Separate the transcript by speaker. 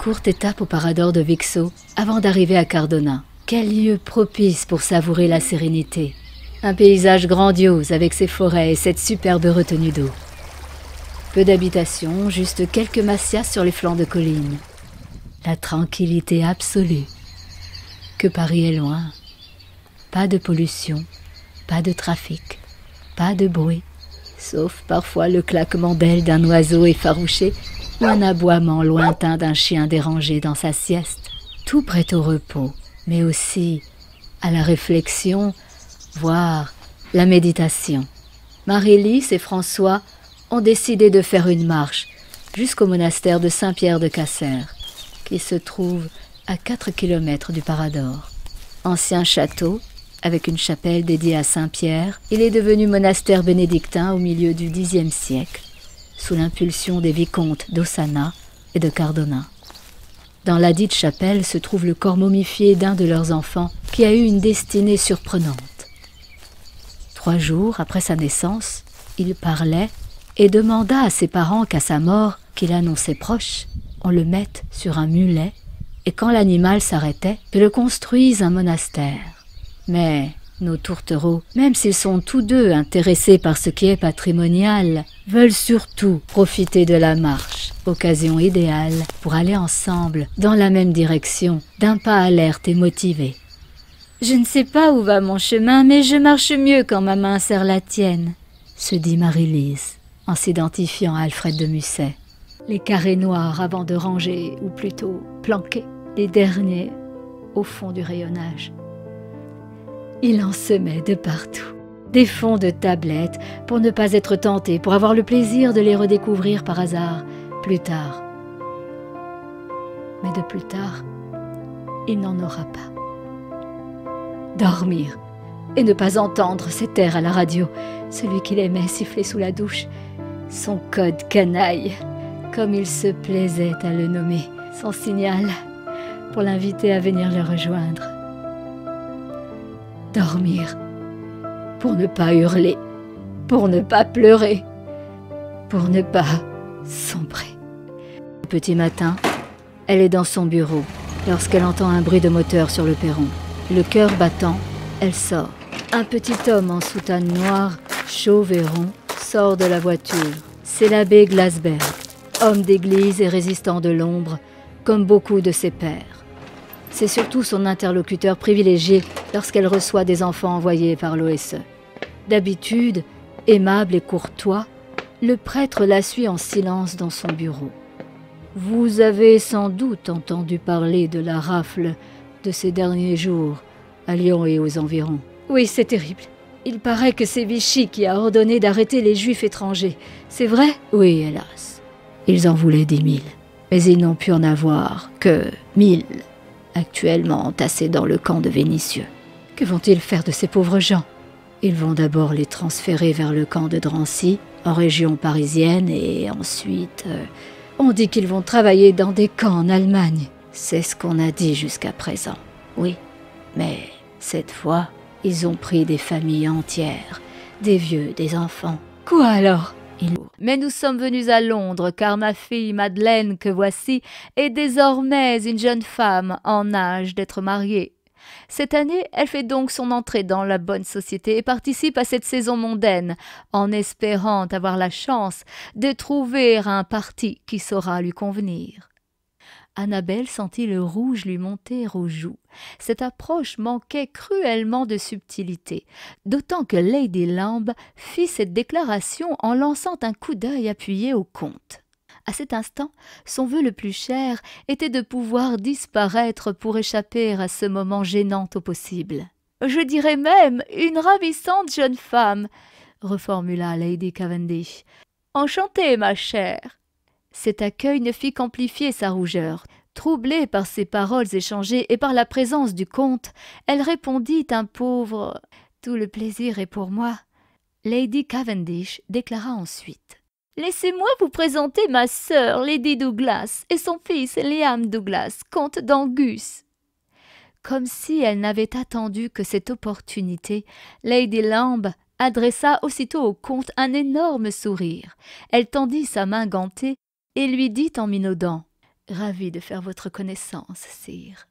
Speaker 1: Courte étape au Parador de Vixo avant d'arriver à Cardona. Quel lieu propice pour savourer la sérénité. Un paysage grandiose avec ses forêts et cette superbe retenue d'eau. Peu d'habitations, juste quelques massias sur les flancs de collines. La tranquillité absolue. Que Paris est loin. Pas de pollution, pas de trafic, pas de bruit, sauf parfois le claquement d'ailes d'un oiseau effarouché ou un aboiement lointain d'un chien dérangé dans sa sieste. Tout prêt au repos, mais aussi à la réflexion, voire la méditation. Marie-Lys et François ont décidé de faire une marche jusqu'au monastère de Saint-Pierre de Cassères, qui se trouve à 4 kilomètres du Parador. Ancien château, avec une chapelle dédiée à Saint-Pierre, il est devenu monastère bénédictin au milieu du Xe siècle, sous l'impulsion des vicomtes d'Ossana et de Cardona. Dans ladite chapelle se trouve le corps momifié d'un de leurs enfants qui a eu une destinée surprenante. 3 jours après sa naissance, il parlait et demanda à ses parents qu'à sa mort, qu'il annonçait proche, on le mette sur un mulet et quand l'animal s'arrêtait, que le construise un monastère. Mais nos tourtereaux, même s'ils sont tous deux intéressés par ce qui est patrimonial, veulent surtout profiter de la marche, occasion idéale pour aller ensemble dans la même direction, d'un pas alerte et motivé. « Je ne sais pas où va mon chemin, mais je marche mieux quand ma main serre la tienne », se dit Marie-Lys, en s'identifiant à Alfred de Musset. Les carrés noirs avant de ranger, ou plutôt planquer, les derniers au fond du rayonnage. Il en semait de partout, des fonds de tablettes pour ne pas être tenté, pour avoir le plaisir de les redécouvrir par hasard plus tard. Mais de plus tard, il n'en aura pas. Dormir et ne pas entendre cet air à la radio, celui qu'il aimait siffler sous la douche, son code canaille, comme il se plaisait à le nommer, son signal pour l'inviter à venir le rejoindre. Dormir, pour ne pas hurler, pour ne pas pleurer, pour ne pas sombrer. Le petit matin, elle est dans son bureau, lorsqu'elle entend un bruit de moteur sur le perron. Le cœur battant, elle sort. Un petit homme en soutane noire, chauve et rond, sort de la voiture. C'est l'abbé Glasberg, homme d'église et résistant de l'ombre, comme beaucoup de ses pairs. C'est surtout son interlocuteur privilégié lorsqu'elle reçoit des enfants envoyés par l'OSE. D'habitude, aimable et courtois, le prêtre la suit en silence dans son bureau. Vous avez sans doute entendu parler de la rafle de ces derniers jours, à Lyon et aux environs. Oui, c'est terrible. Il paraît que c'est Vichy qui a ordonné d'arrêter les Juifs étrangers. C'est vrai? Oui, hélas. Ils en voulaient 10 000. Mais ils n'ont pu en avoir que 1000. Actuellement entassés dans le camp de Vénissieux. Que vont-ils faire de ces pauvres gens? Ils vont d'abord les transférer vers le camp de Drancy, en région parisienne, et ensuite... on dit qu'ils vont travailler dans des camps en Allemagne. C'est ce qu'on a dit jusqu'à présent, oui. Mais cette fois, ils ont pris des familles entières, des vieux, des enfants. Quoi alors? Mais nous sommes venus à Londres, car ma fille Madeleine, que voici, est désormais une jeune femme en âge d'être mariée. Cette année, elle fait donc son entrée dans la bonne société et participe à cette saison mondaine, en espérant avoir la chance de trouver un parti qui saura lui convenir. Annabelle sentit le rouge lui monter aux joues. Cette approche manquait cruellement de subtilité, d'autant que Lady Lambe fit cette déclaration en lançant un coup d'œil appuyé au comte. À cet instant, son vœu le plus cher était de pouvoir disparaître pour échapper à ce moment gênant au possible. « Je dirais même une ravissante jeune femme !» reformula Lady Cavendish. « Enchantée, ma chère !» Cet accueil ne fit qu'amplifier sa rougeur. Troublée par ces paroles échangées et par la présence du comte, elle répondit un pauvre « Tout le plaisir est pour moi ». Lady Cavendish déclara ensuite « Laissez-moi vous présenter ma sœur, Lady Douglas, et son fils, Liam Douglas, comte d'Angus. » Comme si elle n'avait attendu que cette opportunité, Lady Lambe adressa aussitôt au comte un énorme sourire. Elle tendit sa main gantée et lui dit en minaudant Ravie de faire votre connaissance, sire.